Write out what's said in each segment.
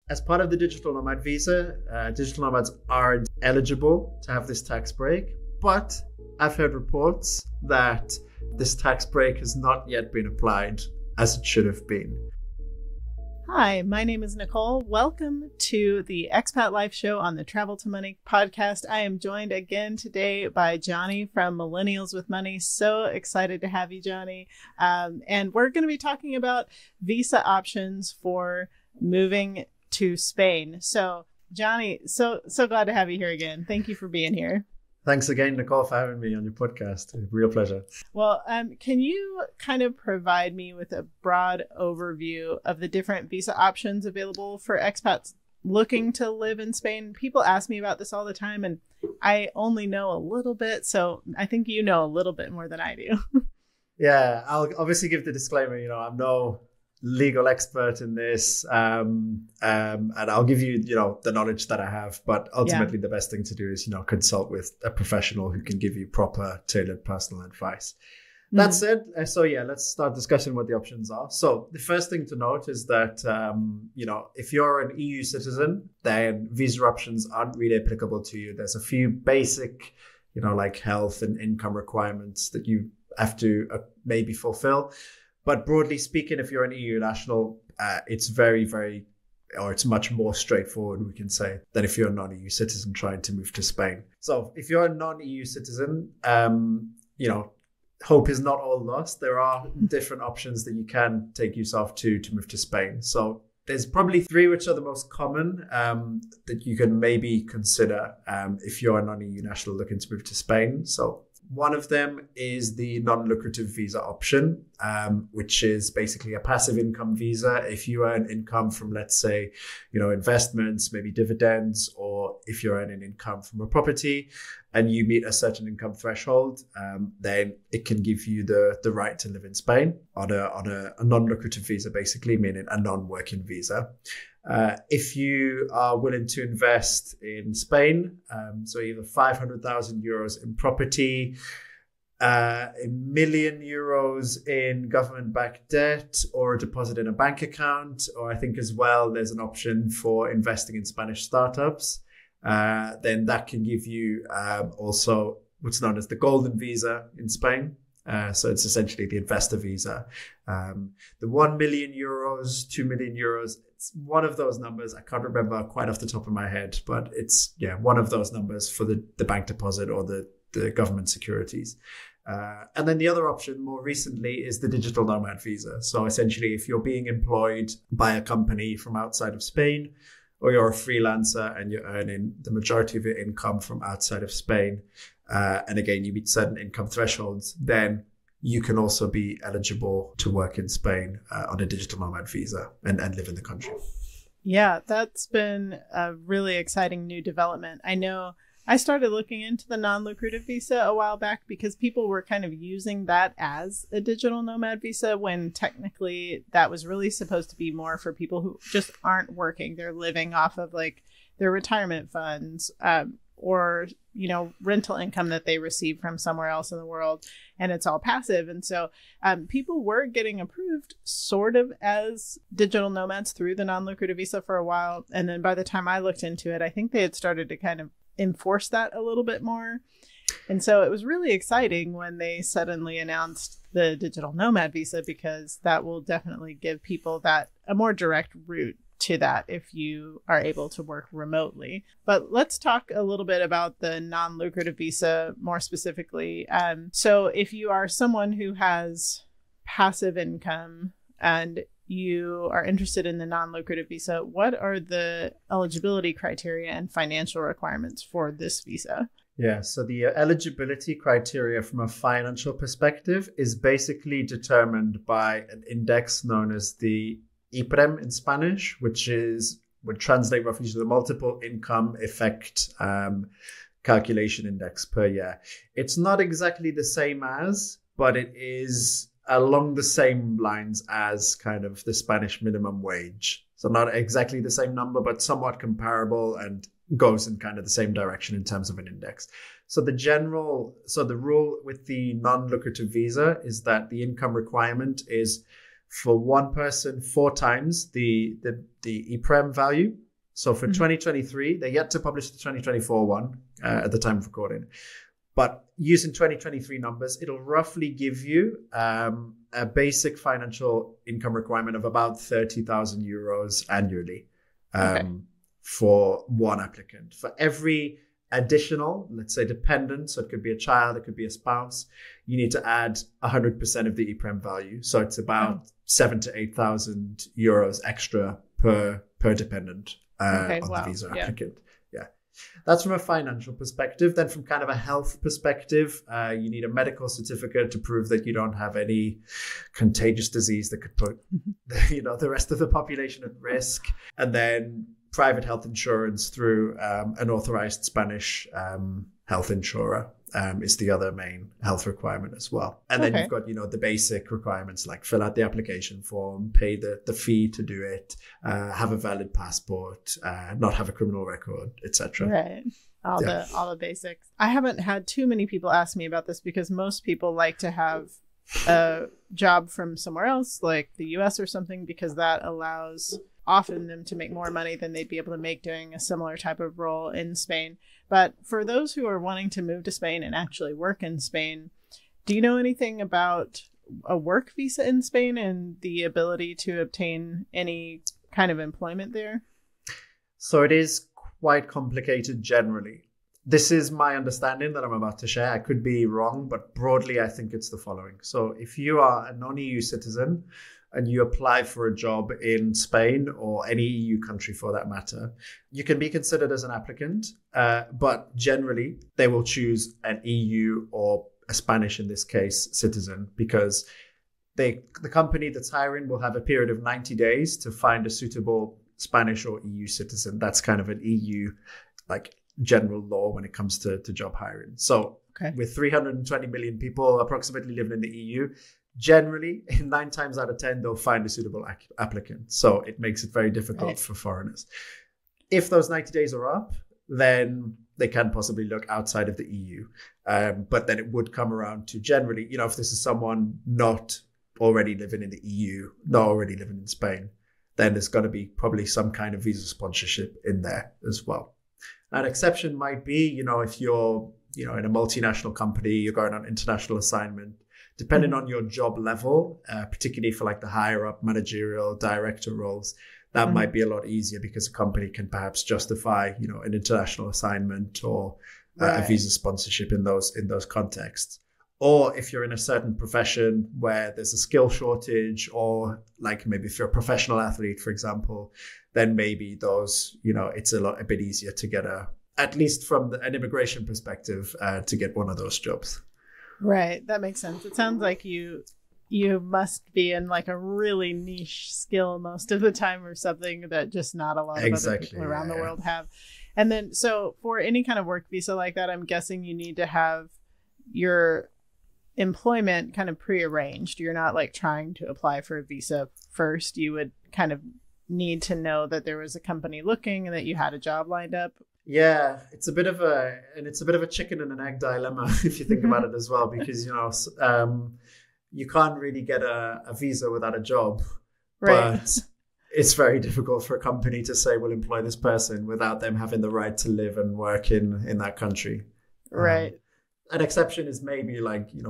As part of the digital nomad visa, digital nomads aren't eligible to have this tax break, but I've heard reports that this tax break has not yet been applied as it should have been. Hi, my name is Nicole. Welcome to the Expat Life Show on the Travel to Money podcast. I am joined again today by Jonny from Millennials with Money. So excited to have you, Jonny. And we're going to be talking about visa options for moving to Spain. So, Jonny, so glad to have you here again. Thank you for being here. Thanks again, Nicole, for having me on your podcast. A real pleasure. Well, can you kind of provide me with a broad overview of the different visa options available for expats looking to live in Spain? People ask me about this all the time, and I only know a little bit. So I think you know a little bit more than I do. Yeah, I'll obviously give the disclaimer, I'm no legal expert in this, and I'll give you the knowledge that I have, but ultimately the best thing to do is consult with a professional who can give you proper tailored personal advice. That said, let's start discussing what the options are. So the first thing to note is that if you're an EU citizen, then visa options aren't really applicable to you. There's a few basic like health and income requirements that you have to maybe fulfill. But broadly speaking, if you're an EU national, it's it's much more straightforward, we can say, than if you're a non-EU citizen trying to move to Spain. So if you're a non-EU citizen, hope is not all lost. There are different options that you can take use of to move to Spain. So there's probably three which are the most common that you can maybe consider if you're a non-EU national looking to move to Spain. So one of them is the non-lucrative visa option, which is basically a passive income visa. If you earn income from, let's say, investments, maybe dividends, or if you're earning income from a property and you meet a certain income threshold, then it can give you the right to live in Spain on a non-lucrative visa, basically meaning a non-working visa. If you are willing to invest in Spain, so either 500,000 euros in property, €1 million in government-backed debt, or a deposit in a bank account, or I think as well there's an option for investing in Spanish startups, then that can give you also what's known as the golden visa in Spain. So it's essentially the investor visa. The €1 million, €2 million, it's one of those numbers. I can't remember quite off the top of my head, but it's one of those numbers for the bank deposit or the government securities. And then the other option more recently is the digital nomad visa. So essentially, if you're being employed by a company from outside of Spain, or you're a freelancer and you're earning the majority of your income from outside of Spain, and again, you meet certain income thresholds, then you can also be eligible to work in Spain on a digital nomad visa and live in the country. Yeah, that's been a really exciting new development. I know I started looking into the non-lucrative visa a while back because people were kind of using that as a digital nomad visa when technically that was really supposed to be more for people who just aren't working. They're living off of like their retirement funds, or rental income that they receive from somewhere else in the world, and it's all passive. And so people were getting approved sort of as digital nomads through the non-lucrative visa for a while, and then by the time I looked into it, I think they had started to kind of enforce that a little bit more. And so it was really exciting when they suddenly announced the digital nomad visa, because that will definitely give people a more direct route to that if you are able to work remotely. But let's talk a little bit about the non-lucrative visa more specifically. So if you are someone who has passive income and you are interested in the non-lucrative visa, what are the eligibility criteria and financial requirements for this visa? Yeah, so the eligibility criteria from a financial perspective is basically determined by an index known as the IPREM in Spanish, which would translate roughly to the multiple income effect calculation index per year. It's not exactly the same as, but it is along the same lines as kind of the Spanish minimum wage. So not exactly the same number, but somewhat comparable and goes in kind of the same direction in terms of an index. So the rule with the non-lucrative visa is that the income requirement is for one person 4 times the EPREM value. So for 2023, they're yet to publish the 2024 one at the time of recording. But using 2023 numbers, it'll roughly give you a basic financial income requirement of about 30,000 euros annually for one applicant. For every additional, let's say, dependent, so it could be a child, it could be a spouse, you need to add 100% of the EPREM value. So it's about 7,000 to 8,000 euros extra per dependent on the visa applicant. That's from a financial perspective. Then from kind of a health perspective, you need a medical certificate to prove that you don't have any contagious disease that could put the rest of the population at risk. And then private health insurance through an authorized Spanish health insurer is the other main health requirement as well. And then you've got, the basic requirements like fill out the application form, pay the fee to do it, have a valid passport, not have a criminal record, etc. Right. All the basics. I haven't had too many people ask me about this because most people like to have a job from somewhere else, like the US or something, because that allows often them to make more money than they'd be able to make doing a similar type of role in Spain. But for those who are wanting to move to Spain and actually work in Spain, do you know anything about a work visa in Spain and the ability to obtain any kind of employment there? So it is quite complicated generally. This is my understanding that I'm about to share. I could be wrong, but broadly, I think it's the following. So if you are a non-EU citizen and you apply for a job in Spain or any EU country for that matter, you can be considered as an applicant, but generally they will choose an EU or a Spanish, in this case, citizen, because the company that's hiring will have a period of 90 days to find a suitable Spanish or EU citizen. That's kind of an EU general law when it comes to job hiring. So with 320 million people approximately living in the EU, generally, 9 times out of 10, they'll find a suitable applicant. So it makes it very difficult for foreigners. If those 90 days are up, then they can possibly look outside of the EU. But then it would come around to generally, if this is someone not already living in the EU, not already living in Spain, then there's got to be probably some kind of visa sponsorship in there as well. An exception might be, if you're, in a multinational company, you're going on international assignment, depending on your job level, particularly for the higher up managerial director roles, that might be a lot easier because a company can perhaps justify, an international assignment or a visa sponsorship in those contexts. Or if you're in a certain profession where there's a skill shortage, or maybe if you're a professional athlete, for example, then maybe those, it's a bit easier to get at least from an immigration perspective, to get one of those jobs. Right. That makes sense. It sounds like you must be in a really niche skill most of the time, or something that just not a lot of other people around the world have. And then, so for any kind of work visa like that, I'm guessing you need to have your employment kind of prearranged. You're not trying to apply for a visa first. You would kind of need to know that there was a company looking and that you had a job lined up. Yeah, it's a bit of a chicken and an egg dilemma if you think about it as well, because you can't really get a visa without a job, but it's very difficult for a company to say we'll employ this person without them having the right to live and work in that country. Right. An exception is maybe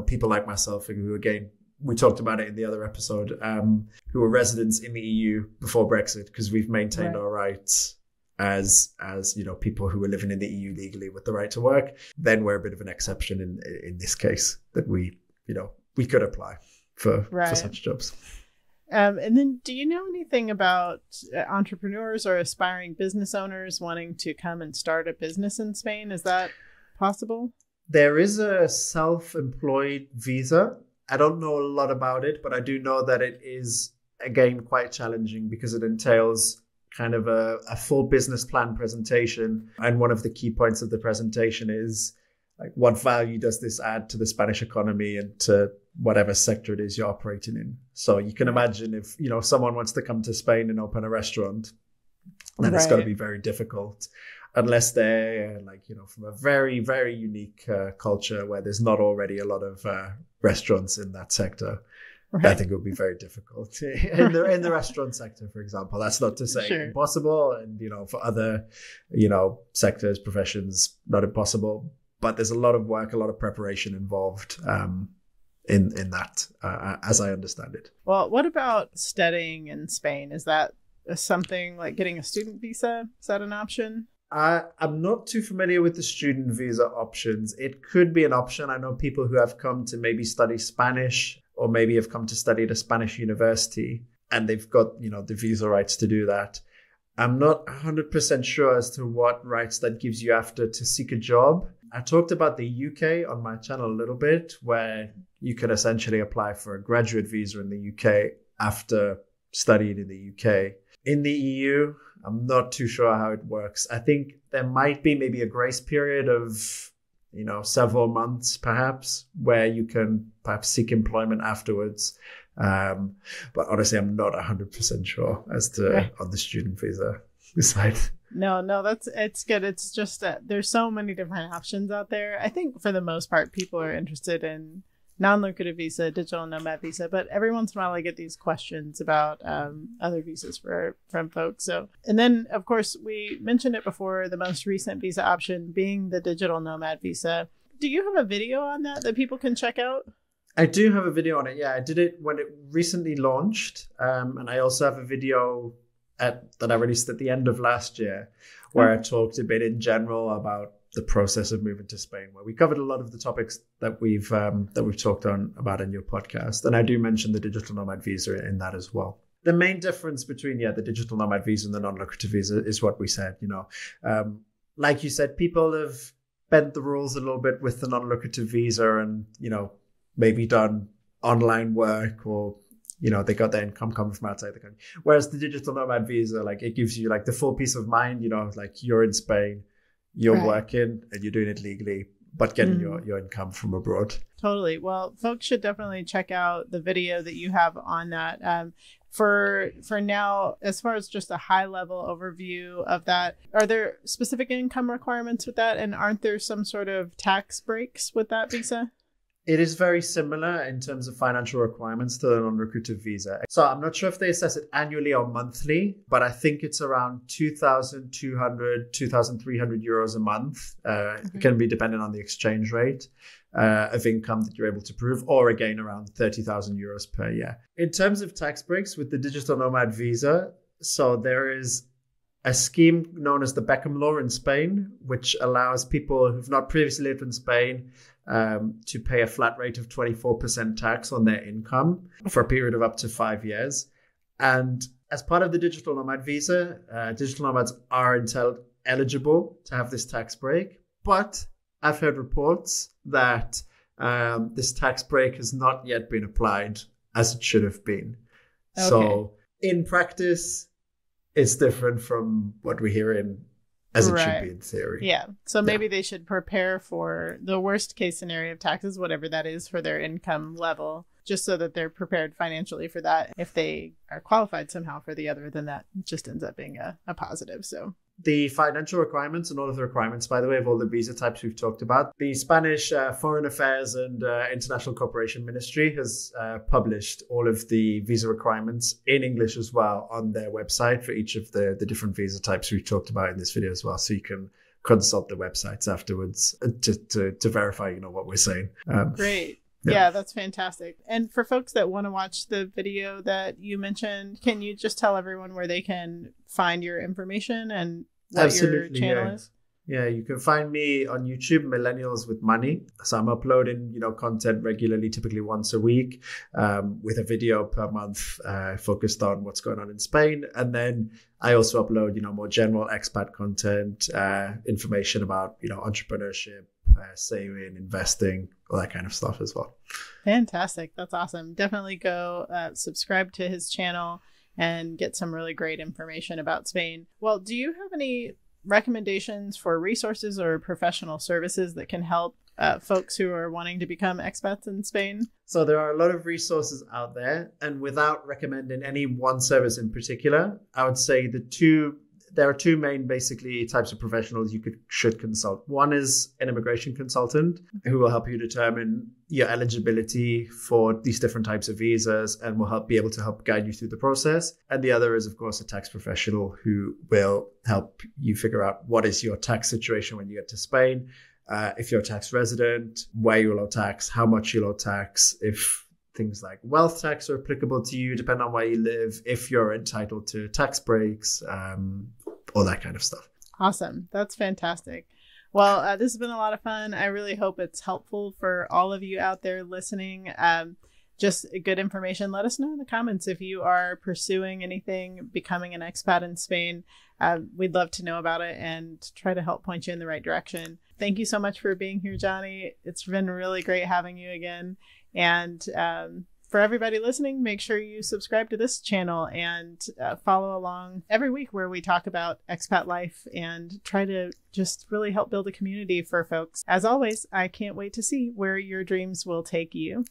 people like myself who, again, we talked about it in the other episode, who were residents in the EU before Brexit, because we've maintained our rights as people who are living in the EU legally with the right to work. Then we're a bit of an exception in this case, that we could apply for such jobs. And then, do you know anything about entrepreneurs or aspiring business owners wanting to come and start a business in Spain? Is that possible? There is a self-employed visa. I don't know a lot about it, but I do know that it is, again, quite challenging because it entails kind of a full business plan presentation. And one of the key points of the presentation is what value does this add to the Spanish economy and to whatever sector it is you're operating in. So you can imagine if, someone wants to come to Spain and open a restaurant, then it's going to be very difficult unless they're from a very, very unique culture where there's not already a lot of restaurants in that sector. I think it would be very difficult in the restaurant sector, for example. That's not to say impossible, and for other sectors, professions, not impossible. But there's a lot of work, a lot of preparation involved in that, as I understand it. Well, what about studying in Spain? Is that something like getting a student visa? Is that an option? I'm not too familiar with the student visa options. It could be an option. I know people who have come to maybe study Spanish, or maybe have come to study at a Spanish university, and they've got, the visa rights to do that. I'm not 100% sure as to what rights that gives you after to seek a job. I talked about the UK on my channel a little bit, where you can essentially apply for a graduate visa in the UK after studying in the UK. In the EU, I'm not too sure how it works. I think there might be maybe a grace period of, several months perhaps, where you can perhaps seek employment afterwards. But honestly, I'm not 100% sure as to on the student visa side. No, it's good. It's just there's so many different options out there. I think for the most part, people are interested in non-lucrative visa, digital nomad visa, but every once in a while I get these questions about other visas from folks. So, and then of course we mentioned it before, the most recent visa option being the digital nomad visa. Do you have a video on that people can check out? I do have a video on it. Yeah, I did it when it recently launched, and I also have a video that I released at the end of last year, where I talked a bit in general about the process of moving to Spain, where we covered a lot of the topics that we've talked about in your podcast. And I do mention the digital nomad visa in that as well. The main difference between the digital nomad visa and the non-lucrative visa is what we said. Like you said, people have bent the rules a little bit with the non-lucrative visa, and maybe done online work, or they got their income coming from outside the country. Whereas the digital nomad visa, it gives you the full peace of mind. You're in Spain, you're working, and you're doing it legally, but getting your income from abroad. Totally. Well, folks should definitely check out the video that you have on that. For now, as far as just a high level overview of that, are there specific income requirements with that? And aren't there some sort of tax breaks with that visa? It is very similar in terms of financial requirements to the non-lucrative visa. So I'm not sure if they assess it annually or monthly, but I think it's around 2,200, 2,300 euros a month. It can be dependent on the exchange rate of income that you're able to prove, or again, around 30,000 euros per year. In terms of tax breaks with the digital nomad visa, so there is a scheme known as the Beckham Law in Spain, which allows people who've not previously lived in Spain to pay a flat rate of 24% tax on their income for a period of up to 5 years. And as part of the digital nomad visa, digital nomads are eligible to have this tax break. But I've heard reports that this tax break has not yet been applied as it should have been. Okay. So in practice, it's different from what we hear as it should be in theory. Yeah. So maybe they should prepare for the worst case scenario of taxes, whatever that is for their income level, just so that they're prepared financially for that. If they are qualified somehow for the other, then that just ends up being a positive. So the financial requirements and all of the requirements, by the way, of all the visa types we've talked about, the Spanish Foreign Affairs and International Cooperation Ministry has published all of the visa requirements in English as well on their website for each of the different visa types we've talked about in this video as well. So you can consult the websites afterwards to verify, what we're saying. Great. Yeah, that's fantastic. And for folks that want to watch the video that you mentioned, can you just tell everyone where they can find your information and what your channel is? Yeah, you can find me on YouTube, Millennials with Money. So I'm uploading, content regularly, typically once a week, with a video per month focused on what's going on in Spain. And then I also upload, more general expat content, information about, entrepreneurship, saving, investing, all that kind of stuff as well. Fantastic. That's awesome. Definitely go subscribe to his channel and get some really great information about Spain. Well, do you have any recommendations for resources or professional services that can help folks who are wanting to become expats in Spain? So there are a lot of resources out there, and without recommending any one service in particular, I would say the two there are two main basically types of professionals you should consult. One is an immigration consultant who will help you determine your eligibility for these different types of visas and will be able to help guide you through the process. And the other is, of course, a tax professional who will help you figure out what is your tax situation when you get to Spain. If you're a tax resident, where you owe tax, how much you owe tax, if things like wealth tax are applicable to you, depending on where you live, if you're entitled to tax breaks, all that kind of stuff. Awesome. That's fantastic. Well, this has been a lot of fun. I really hope it's helpful for all of you out there listening. Just good information. Let us know in the comments if you are pursuing anything, becoming an expat in Spain. We'd love to know about it and try to help point you in the right direction. Thank you so much for being here, Jonny. It's been really great having you again. And for everybody listening, make sure you subscribe to this channel and follow along every week where we talk about expat life and try to just really help build a community for folks. As always, I can't wait to see where your dreams will take you.